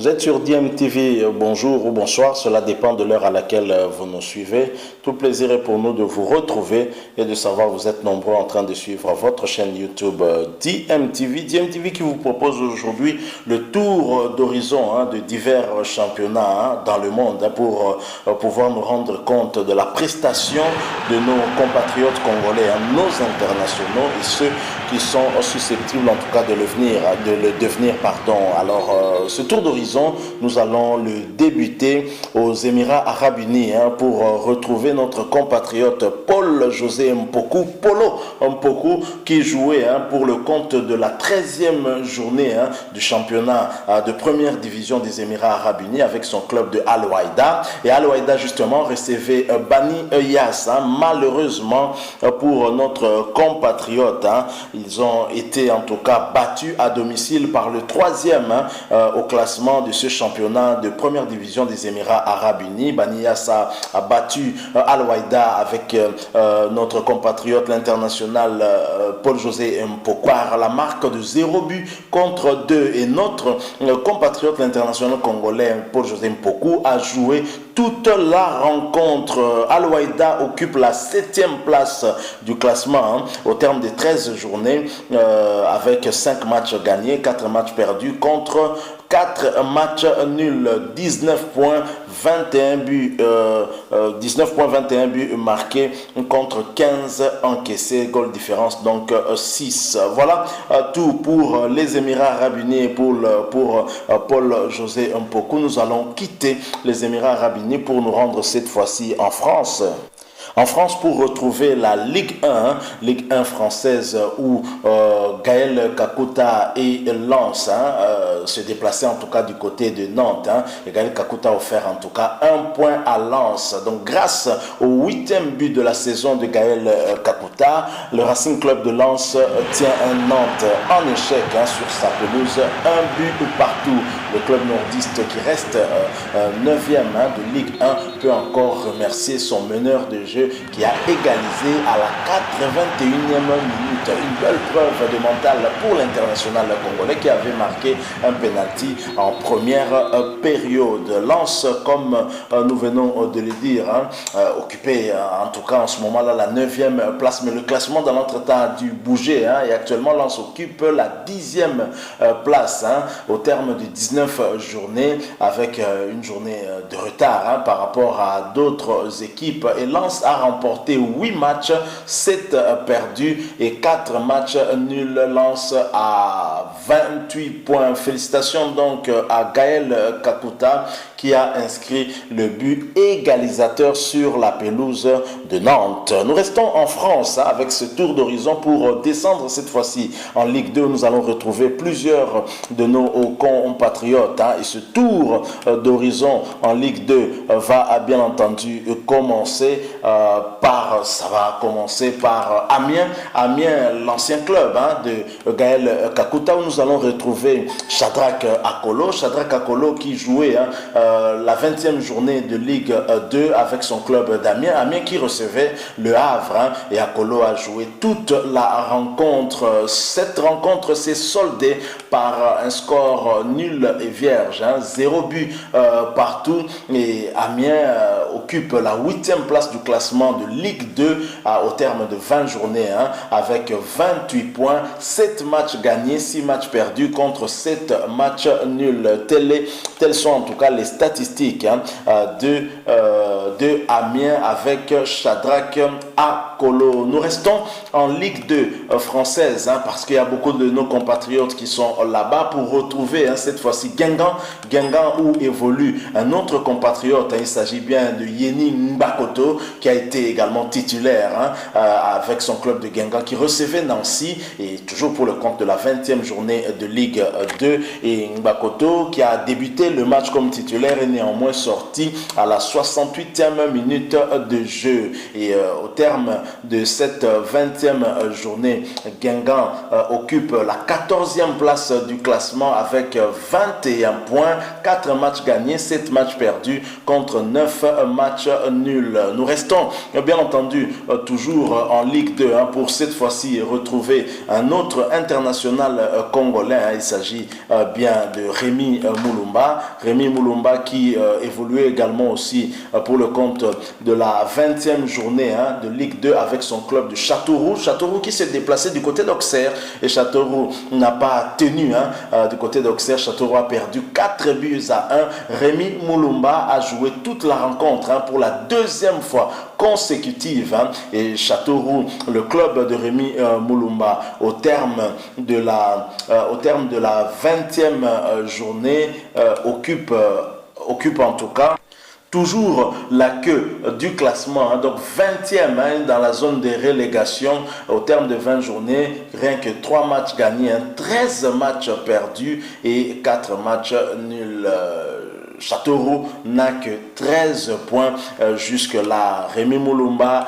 Vous êtes sur DMTV, bonjour ou bonsoir, cela dépend de l'heure à laquelle vous nous suivez. Tout plaisir est pour nous de vous retrouver et de savoir que vous êtes nombreux en train de suivre votre chaîne YouTube DMTV. DMTV qui vous propose aujourd'hui le tour d'horizon de divers championnats dans le monde pour pouvoir nous rendre compte de la prestation de nos compatriotes congolais, nos internationaux et ceux qui sont susceptibles en tout cas de le devenir. Alors ce tour d'horizon, nous allons le débuter aux Émirats Arabes Unis pour retrouver notre compatriote Paul-José Mpoku, Polo Mpoku, qui jouait pour le compte de la 13e journée du championnat de première division des Émirats Arabes Unis avec son club de Al-Wahda. Et Al-Wahda justement recevait Bani Eyas. Malheureusement pour notre compatriote, ils ont été en tout cas battus à domicile par le 3e au classement de ce championnat de première division des Émirats Arabes Unis. Bani Eyas a battu Al-Wahda avec notre compatriote l'international Paul-José Mpoku par la marque de 0 but contre 2. Et notre compatriote l'international congolais Paul-José Mpoku a joué toute la rencontre. Al-Wahda occupe la 7e place du classement au terme des 13 journées avec 5 matchs gagnés, 4 matchs perdus contre 4 matchs nuls, 19 points, 21 buts, 19,21 buts marqués contre 15 encaissés, goal différence donc 6. Voilà tout pour les Émirats Arabes Unis et pour Paul-José Mpoku. Nous allons quitter les Émirats Arabes Unis pour nous rendre cette fois-ci en France. En France, pour retrouver la Ligue 1 française où Gaël Kakuta et Lens se déplaçaient en tout cas du côté de Nantes. Et Gaël Kakuta a offert en tout cas 1 point à Lens. Donc grâce au 8e but de la saison de Gaël Kakuta, le Racing Club de Lens tient un Nantes en échec sur sa pelouse, 1 but partout. Le club nordiste qui reste 9e de Ligue 1 peut encore remercier son meneur de jeu qui a égalisé à la 81e minute. Une belle preuve de mental pour l'international congolais qui avait marqué un penalty en première période. Lens, comme nous venons de le dire, occupé en tout cas en ce moment-là la 9e place, mais le classement dans l'entretemps a dû bouger et actuellement Lens occupe la 10e place au terme de 19 journées avec une journée de retard par rapport à d'autres équipes. Et Lens a remporté 8 matchs, 7 perdus et 4 matchs nuls. Lens à 28 points. Félicitations donc à Gaël Kakuta qui a inscrit le but égalisateur sur la pelouse de Nantes. Nous restons en France avec ce tour d'horizon pour descendre cette fois-ci en Ligue 2. Nous allons retrouver plusieurs de nos compatriotes et ce tour d'horizon en Ligue 2 va bien entendu commencer par Amiens, l'ancien club de Gaël Kakuta, où nous allons retrouver Shadrack Akolo qui jouait la 20e journée de Ligue 2 avec son club d'Amiens. Amiens qui recevait le Havre et Akolo a joué toute la rencontre. Cette rencontre s'est soldée par un score nul et vierge, 0 but partout, et Amiens occupe la 8e place du classement de Ligue 2 au terme de 20 journées avec 28 points, 7 matchs gagnés, 6 matchs perdus contre 7 matchs nuls. Telles sont en tout cas les statistiques de Amiens avec Shadrack Akolo. Nous restons en Ligue 2 française parce qu'il y a beaucoup de nos compatriotes qui sont là-bas pour retrouver cette fois-ci Guingamp où évolue un autre compatriote. Il s'agit bien de Yeni Mbakoto qui a été également titulaire avec son club de Guingamp qui recevait Nancy et toujours pour le compte de la 20e journée de Ligue 2. Et Mbakoto qui a débuté le match comme titulaire est néanmoins sorti à la 68e minute de jeu. Et au terme de cette 20e journée, Guingamp occupe la 14e place du classement avec 21 points, 4 matchs gagnés, 7 matchs perdus contre 9 matchs match nul. Nous restons bien entendu toujours en Ligue 2 pour cette fois-ci retrouver un autre international congolais. Il s'agit bien de Rémi Moulumba. Rémi Moulumba qui évoluait également aussi pour le compte de la 20e journée de Ligue 2 avec son club de Châteauroux. Châteauroux qui s'est déplacé du côté d'Auxerre et Châteauroux n'a pas tenu du côté d'Auxerre. Châteauroux a perdu 4 buts à 1. Rémi Moulumba a joué toute la rencontre pour la deuxième fois consécutive et Châteauroux, le club de Rémi Moulumba, au terme de la 20e journée occupe en tout cas toujours la queue du classement, donc 20e dans la zone des relégations au terme de 20 journées, rien que 3 matchs gagnés, 13 matchs perdus et 4 matchs nuls. Châteauroux n'a que 13 points jusque-là. Rémi Moulumba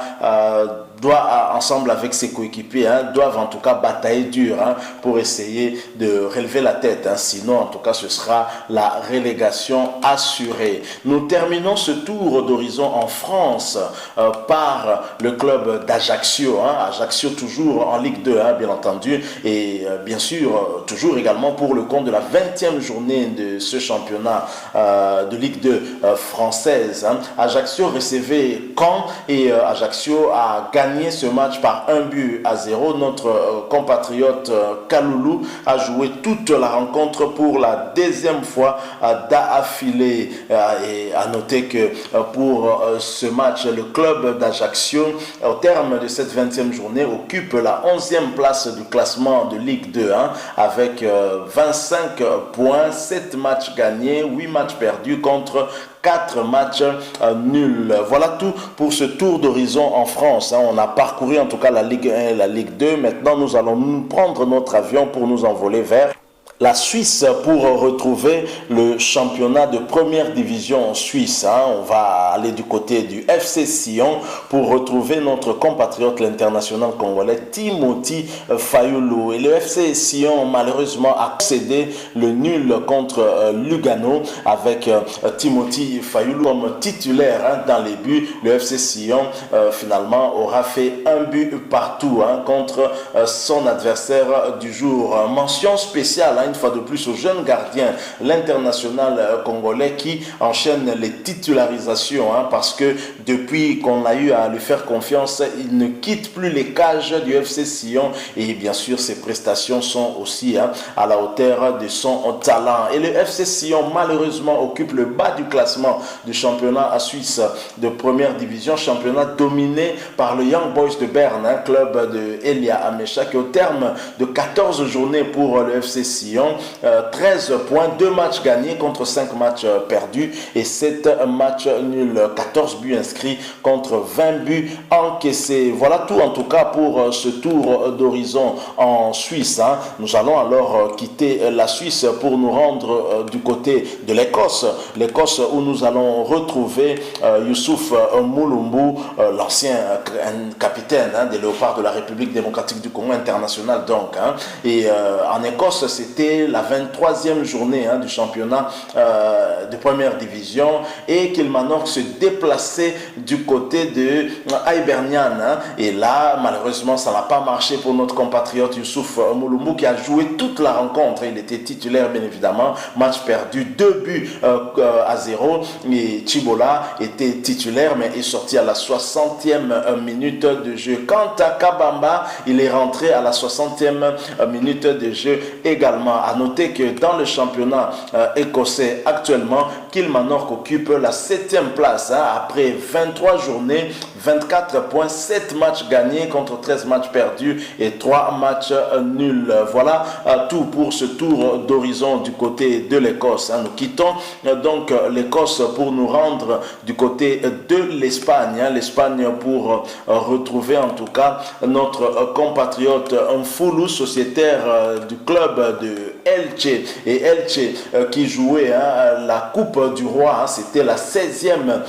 doit, ensemble avec ses coéquipiers, doivent en tout cas batailler dur pour essayer de relever la tête. Sinon, en tout cas, ce sera la relégation assurée. Nous terminons ce tour d'horizon en France par le club d'Ajaccio. Ajaccio toujours en Ligue 2, bien entendu. Et bien sûr, toujours également pour le compte de la 20e journée de ce championnat de Ligue 2 française. Ajaccio recevait Caen et Ajaccio a gagné ce match par 1-0. Notre compatriote Kaloulou a joué toute la rencontre pour la deuxième fois d'affilée. Et à noter que pour ce match, le club d'Ajaccio, au terme de cette 20e journée, occupe la 11e place du classement de Ligue 2 avec 25 points, 7 matchs gagnés, 8 matchs perdus contre 4 matchs nuls. Voilà tout pour ce tour d'horizon en France. On a parcouru en tout cas la Ligue 1 et la Ligue 2. Maintenant, nous allons prendre notre avion pour nous envoler vers la Suisse pour retrouver le championnat de première division en Suisse. On va aller du côté du FC Sion pour retrouver notre compatriote, l'international congolais Timothy Fayulu. Et le FC Sion, malheureusement, a cédé le nul contre Lugano avec Timothy Fayulu comme titulaire dans les buts. Le FC Sion, finalement, aura fait un but partout contre son adversaire du jour. Mention spéciale une fois de plus au jeune gardien, l'international congolais qui enchaîne les titularisations parce que depuis qu'on a eu à lui faire confiance, il ne quitte plus les cages du FC Sion et bien sûr ses prestations sont aussi à la hauteur de son talent. Et le FC Sion malheureusement occupe le bas du classement du championnat à Suisse de première division, championnat dominé par le Young Boys de Berne, club de Elia Amecha qui au terme de 14 journées pour le FC Sion, 13 points, 2 matchs gagnés contre 5 matchs perdus et 7 matchs nuls, 14 buts inscrits contre 20 buts encaissés. Voilà tout en tout cas pour ce tour d'horizon en Suisse. Nous allons alors quitter la Suisse pour nous rendre du côté de l'Écosse. L'Écosse où nous allons retrouver Youssouf Moulumbu, l'ancien capitaine des Léopards de la République démocratique du Congo international donc. Et en Écosse, c'était la 23e journée du championnat de première division et Kilmarnock se déplaçait du côté de Hibernian. Et là, malheureusement, ça n'a pas marché pour notre compatriote Youssouf Moulumbu qui a joué toute la rencontre. Il était titulaire, bien évidemment. Match perdu, 2 buts à 0. Et Chibola était titulaire, mais est sorti à la 60e minute de jeu. Quant à Kabamba, il est rentré à la 60e minute de jeu également. À noter que dans le championnat écossais actuellement, Kilmarnock occupe la 7e place après 23 journées, 24 points, 7 matchs gagnés contre 13 matchs perdus et 3 matchs nuls. Voilà tout pour ce tour d'horizon du côté de l'Écosse. Nous quittons donc l'Écosse pour nous rendre du côté de l'Espagne. L'Espagne pour retrouver en tout cas notre compatriote Mfoulou, sociétaire du club de Elche. Et Elche qui jouait la Coupe du Roi, c'était la 16e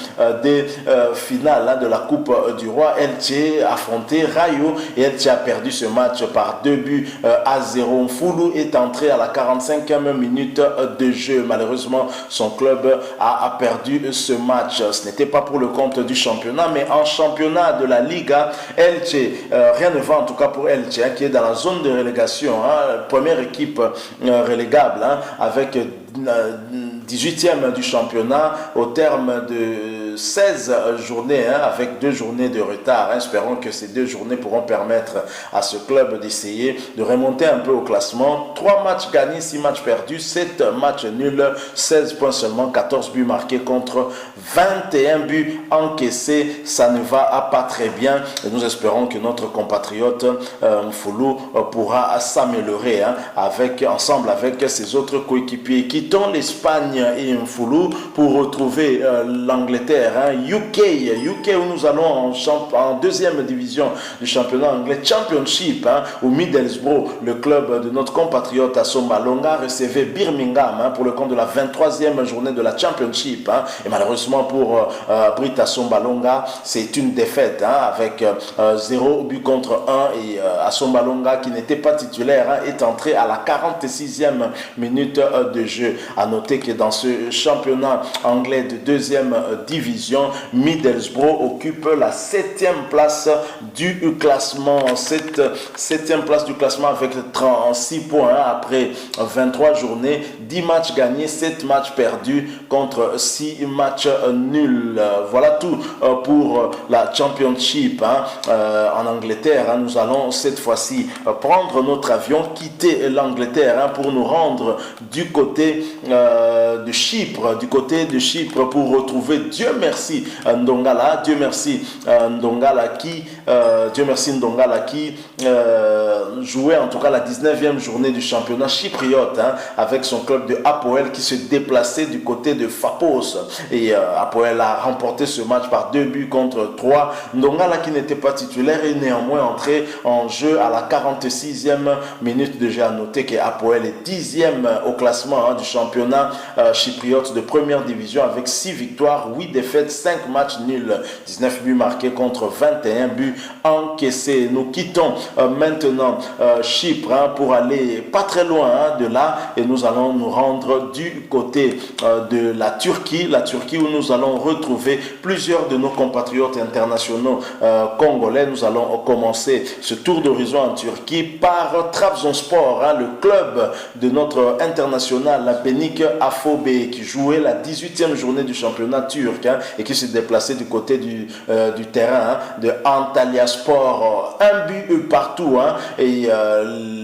des finales de la Coupe du Roi. Elche affrontait Rayo et Elche a perdu ce match par 2-0. Mfulu est entré à la 45e minute de jeu. Malheureusement, son club a perdu ce match. Ce n'était pas pour le compte du championnat, mais en championnat de la Liga, Elche, rien ne va en tout cas pour Elche, qui est dans la zone de relégation, première équipe relégable, avec 18e du championnat au terme de 16 journées, avec 2 journées de retard. Espérons que ces 2 journées pourront permettre à ce club d'essayer de remonter un peu au classement. 3 matchs gagnés, 6 matchs perdus, 7 matchs nuls, 16 points seulement, 14 buts marqués contre 21 buts encaissés. Ça ne va pas très bien et nous espérons que notre compatriote Mfulu pourra s'améliorer ensemble avec ses autres coéquipiers. Quittons l'Espagne et Mfulu pour retrouver l'Angleterre, UK où nous allons en deuxième division du championnat anglais, Championship, où Middlesbrough, le club de notre compatriote Assomba Longa, recevait Birmingham pour le compte de la 23e journée de la Championship. Et malheureusement pour Brit Assomba Longa, c'est une défaite avec 0 but contre 1 et Assomba Longa, qui n'était pas titulaire, est entré à la 46e minute de jeu. À noter que dans ce championnat anglais de deuxième division, Middlesbrough occupe la 7e place du classement. 7e place du classement avec 36 points après 23 journées, 10 matchs gagnés, 7 matchs perdus contre 6 matchs nuls. Voilà tout pour la Championship en Angleterre. Nous allons cette fois-ci prendre notre avion, quitter l'Angleterre pour nous rendre du côté de Chypre, pour retrouver, Dieu merci, Ndongala, Dieu merci Ndongala qui jouait en tout cas la 19e journée du championnat chypriote avec son club de Apoel qui se déplaçait du côté de Fapos et Apoel a remporté ce match par 2 buts contre 3. Ndongala, qui n'était pas titulaire, est néanmoins entré en jeu à la 46e minute de jeu. À noter que Apoel est 10e au classement du championnat chypriote de première division avec 6 victoires, 8 défaites, 5 matchs nuls, 19 buts marqués contre 21 buts encaissés. Nous quittons maintenant Chypre pour aller pas très loin de là et nous allons nous rendre du côté de la Turquie où nous allons retrouver plusieurs de nos compatriotes internationaux congolais. Nous allons commencer ce tour d'horizon en Turquie par Trabzonspor, le club de notre international Benik Afobe, qui jouait la 18e journée du championnat turc et qui se déplaçait du côté du terrain de Antalyaspor. Un but partout et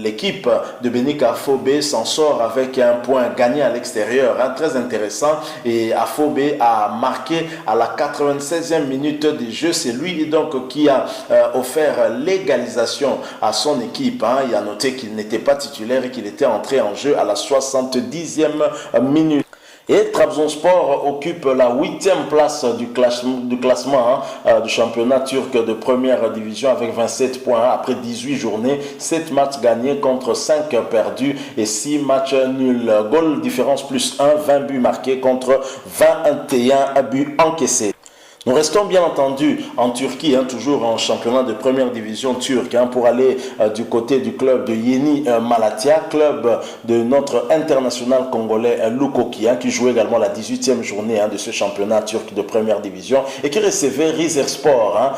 l'équipe de Benik Afobe s'en sort avec un point gagné à l'extérieur, très intéressant, et Afobe a marqué à la 96e minute de jeu. C'est lui donc qui a offert l'égalisation à son équipe. Il a noté qu'il n'était pas titulaire et qu'il était entré en jeu à la 70e minute. Et Trabzonspor occupe la 8e place du classement du championnat turc de première division avec 27 points après 18 journées, 7 matchs gagnés contre 5 perdus et 6 matchs nuls. Goal différence plus 1, 20 buts marqués contre 21 buts encaissés. Nous restons bien entendu en Turquie, toujours en championnat de première division turque, pour aller du côté du club de Yeni Malatya, club de notre international congolais Lukoki, qui jouait également la 18e journée de ce championnat turc de première division et qui recevait Rizespor.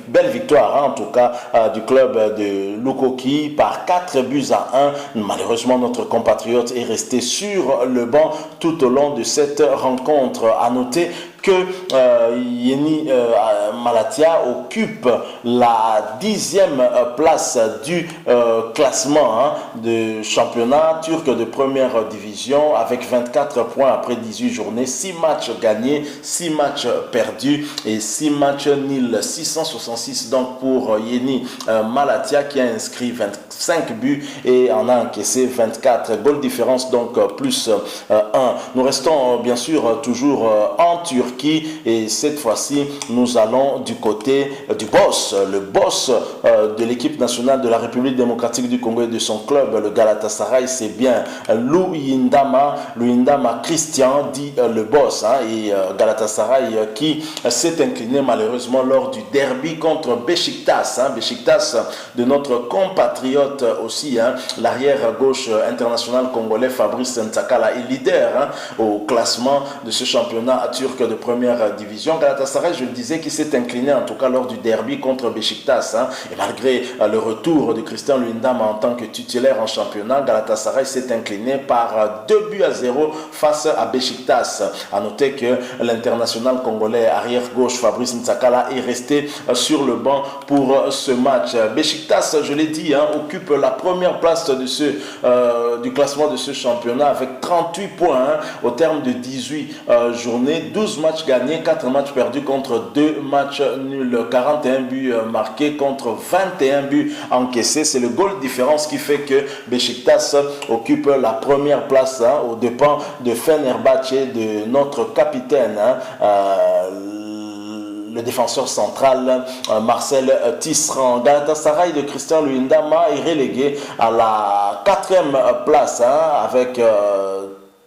Belle victoire en tout cas du club de Lukoki par 4 buts à 1. Malheureusement, notre compatriote est resté sur le banc tout au long de cette rencontre. À noter que Yeni Malatya occupe la 10e place du classement de championnat turc de première division avec 24 points après 18 journées, 6 matchs gagnés, 6 matchs perdus et 6 matchs nuls, 666 donc pour Yeni Malatya qui a inscrit 25 buts et en a encaissé 24. Goal différence donc plus 1. Nous restons bien sûr toujours en Turquie Turquie et cette fois-ci nous allons du côté du boss, le boss de l'équipe nationale de la République démocratique du Congo et de son club, le Galatasaray, c'est bien Luyindama Christian, dit le boss, et Galatasaray qui s'est incliné malheureusement lors du derby contre Beşiktaş, Beşiktaş de notre compatriote aussi, l'arrière gauche international congolais Fabrice Ntakala est leader au classement de ce championnat turc de première division. Galatasaray, je le disais, qui s'est incliné en tout cas lors du derby contre Beşiktaş, et malgré le retour de Christian Luyindama en tant que titulaire en championnat, Galatasaray s'est incliné par 2-0 face à Beşiktaş. A noter que l'international congolais arrière gauche Fabrice Ntakala est resté sur le banc pour ce match. Beşiktaş, je l'ai dit, occupe la première place de du classement de ce championnat avec 38 points au terme de 18 journées, 12 matchs gagnés, 4 matchs perdus contre 2 matchs nuls, 41 buts marqués contre 21 buts encaissés. C'est le goal différence qui fait que Beşiktaş occupe la première place aux dépens de Fenerbahçe, de notre capitaine, le défenseur central Marcel Tisserand. Galatasaray de Christian Luyindama est relégué à la 4e place avec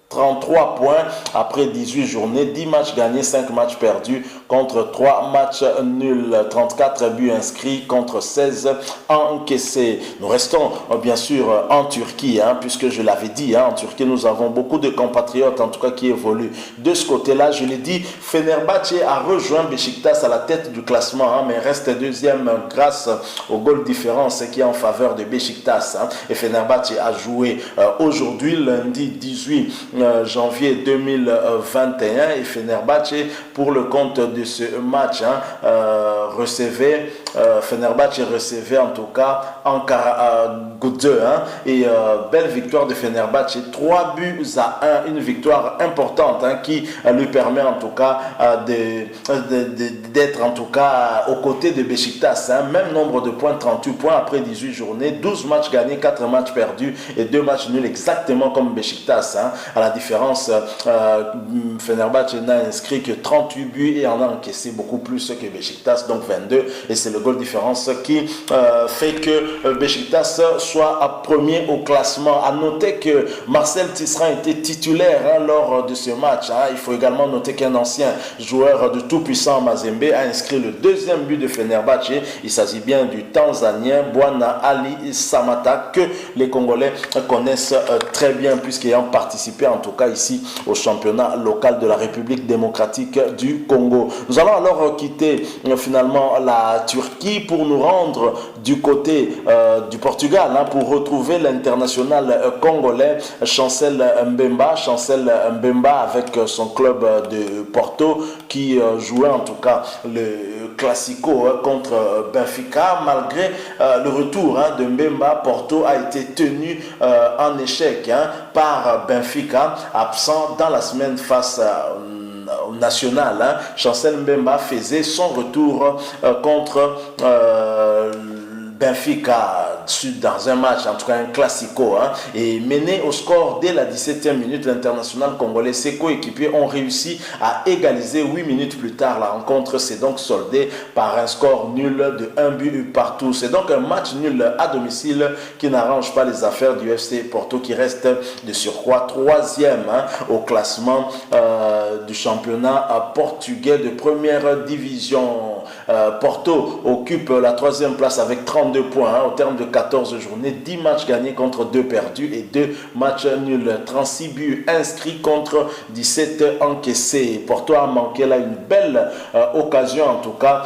33 points après 18 journées, 10 matchs gagnés, 5 matchs perdus contre 3 matchs nuls, 34 buts inscrits contre 16 encaissés. Nous restons bien sûr en Turquie, puisque je l'avais dit, en Turquie nous avons beaucoup de compatriotes en tout cas qui évoluent de ce côté-là. Je l'ai dit, Fenerbahçe a rejoint Beşiktaş à la tête du classement, mais reste deuxième grâce au goal différence qui est en faveur de Beşiktaş. Et Fenerbahçe a joué aujourd'hui, lundi 18 janvier 2021, et Fenerbahçe, pour le compte de ce match, Fenerbahçe recevait en tout cas Ankara Gücü, et belle victoire de Fenerbahçe, 3 buts à 1, une victoire importante qui lui permet en tout cas d'être en tout cas aux côtés de Beşiktaş, même nombre de points, 38 points après 18 journées, 12 matchs gagnés, 4 matchs perdus et 2 matchs nuls, exactement comme Beşiktaş. À la différence, Fenerbahçe n'a inscrit que 38 buts et en a encaissé beaucoup plus que Beşiktaş, donc 22, et c'est le goal différence qui fait que Beşiktaş soit à premier au classement. À noter que Marcel Tisserand était titulaire lors de ce match. Il faut également noter qu'un ancien joueur de tout-puissant Mazembe a inscrit le 2e but de Fenerbahçe. Il s'agit bien du Tanzanien Bwana Ali Samata, que les Congolais connaissent très bien puisqu'ayant participé en tout cas ici au championnat local de la République démocratique du Congo. Nous allons alors quitter finalement la Turquie pour nous rendre du côté du Portugal pour retrouver l'international congolais Chancel Mbemba. Chancel Mbemba avec son club de Porto qui jouait en tout cas le Classico contre Benfica. Malgré le retour de Mbemba, Porto a été tenu en échec par Benfica, absent dans la semaine face au national. Chancel Mbemba faisait son retour contre Benfica dans un match, en tout cas un classico, et mené au score dès la 17e minute, l'international congolais, ses coéquipiers ont réussi à égaliser 8 minutes plus tard. La rencontre s'est donc soldée par un score nul de 1 but partout. C'est donc un match nul à domicile qui n'arrange pas les affaires du FC Porto, qui reste de surcroît 3e au classement du championnat portugais de première division. Porto occupe la 3e place avec 32 points au terme de 14 journées, 10 matchs gagnés contre 2 perdus et 2 matchs nuls, 36 buts inscrits contre 17 encaissés. Porto a manqué là une belle occasion en tout cas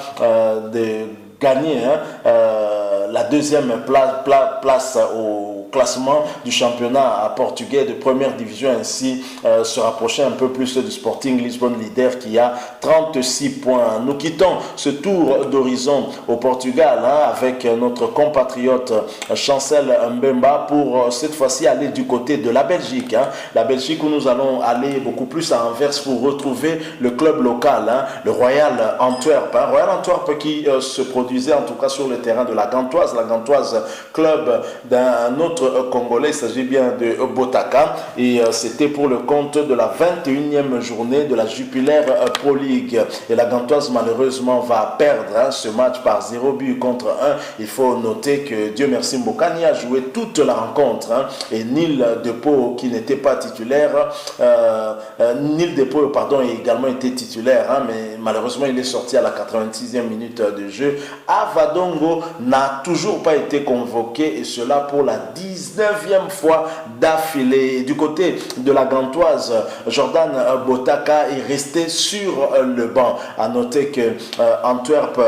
de gagner la 2e place au classement du championnat portugais de première division, ainsi se rapprocher un peu plus du Sporting Lisbonne, leader, qui a 36 points. Nous quittons ce tour d'horizon au Portugal avec notre compatriote Chancel Mbemba pour cette fois-ci aller du côté de la Belgique. La Belgique où nous allons aller beaucoup plus à Anvers pour retrouver le club local, le Royal Antwerp. Royal Antwerp qui se produisait en tout cas sur le terrain de la Gantoise club d'un autre autre Congolais, il s'agit bien de Botaka, et c'était pour le compte de la 21e journée de la Jupiler Pro League. Et la Gantoise malheureusement va perdre ce match par 0 but contre 1. Il faut noter que Dieu merci Mbokani a joué toute la rencontre, et Nil Depot qui n'était pas titulaire, Nil Depot pardon, a également été titulaire, mais malheureusement il est sorti à la 86e minute de jeu. Avadongo n'a toujours pas été convoqué, et cela pour la 19e fois d'affilée. Du côté de la Gantoise, Jordan Botaka est resté sur le banc. À noter que Antwerp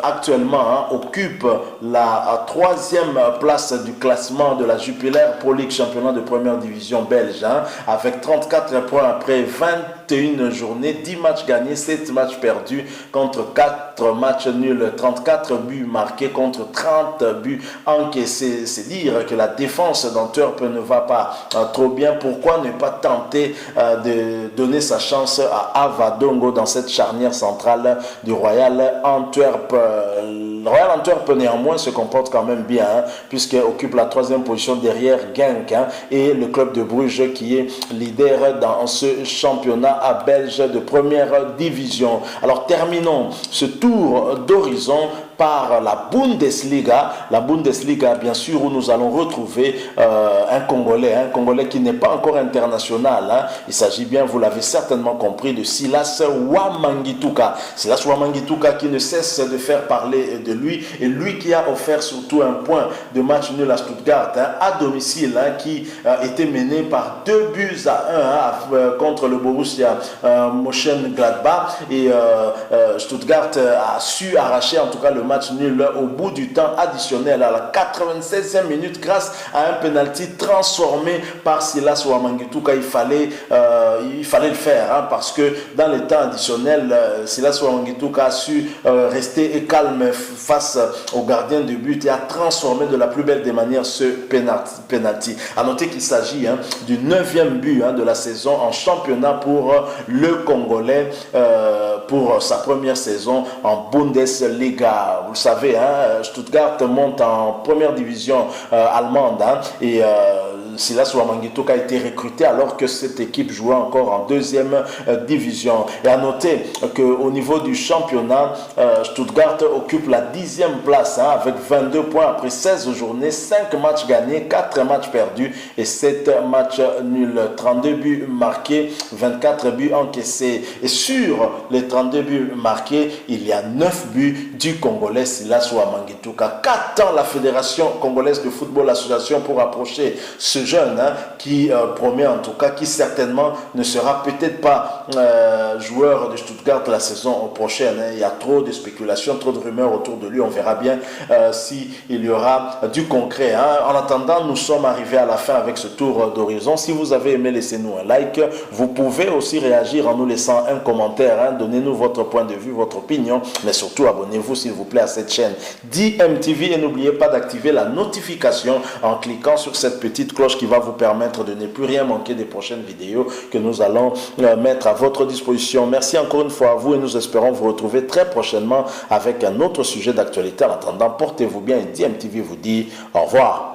actuellement occupe la 3e place du classement de la Jupiler Pro League championnat de première division belge, avec 34 points après 21 journées, 10 matchs gagnés, 7 matchs perdus contre 4 matchs nuls, 34 buts marqués contre 30 buts encaissés. C'est dire que la défense d'Antwerp ne va pas trop bien. Pourquoi ne pas tenter de donner sa chance à Avadongo dans cette charnière centrale du Royal Antwerp? Le Royal Antwerp néanmoins se comporte quand même bien, puisqu'il occupe la 3e position derrière Genk, et le club de Bruges qui est leader dans ce championnat belge de première division. Alors terminons ce tour d'horizon par la Bundesliga. La Bundesliga, bien sûr, où nous allons retrouver un Congolais qui n'est pas encore international. Il s'agit bien, vous l'avez certainement compris, de Silas Wamangituka. Silas Wamangituka qui ne cesse de faire parler de lui, et lui qui a offert surtout un point de match nul à Stuttgart à domicile, qui était mené par 2 buts à 1 contre le Borussia Mönchengladbach, et Stuttgart a su arracher en tout cas le match nul au bout du temps additionnel à la 96e minute grâce à un penalty transformé par Silas Wamangituka. Il fallait le faire, parce que dans les temps additionnels, Silas Wamangituka a su rester calme face au gardien de but et a transformé de la plus belle des manières ce penalty. À noter qu'il s'agit du 9e but de la saison en championnat pour le Congolais, pour sa première saison en Bundesliga. Vous le savez, Stuttgart monte en première division allemande, et Silas Wamangituka a été recruté alors que cette équipe jouait encore en 2e division. Et à noter qu'au niveau du championnat, Stuttgart occupe la 10e place, avec 22 points après 16 journées, 5 matchs gagnés, 4 matchs perdus et 7 matchs nuls. 32 buts marqués, 24 buts encaissés. Et sur les 32 buts marqués, il y a 9 buts du Congolais Silas Wamangituka. Qu'attend la Fédération congolaise de football association pour approcher ce jeune qui promet en tout cas, qui certainement ne sera peut-être pas joueur de Stuttgart la saison prochaine. Il y a trop de spéculations, trop de rumeurs autour de lui. On verra bien s'il y aura du concret. En attendant, nous sommes arrivés à la fin avec ce tour d'horizon. Si vous avez aimé, laissez-nous un like. Vous pouvez aussi réagir en nous laissant un commentaire. Donnez-nous votre point de vue, votre opinion, mais surtout abonnez-vous s'il vous plaît à cette chaîne DMTV, et n'oubliez pas d'activer la notification en cliquant sur cette petite cloche qui va vous permettre de ne plus rien manquer des prochaines vidéos que nous allons mettre à votre disposition. Merci encore une fois à vous, et nous espérons vous retrouver très prochainement avec un autre sujet d'actualité. En attendant, portez-vous bien, et DMTV vous dit au revoir.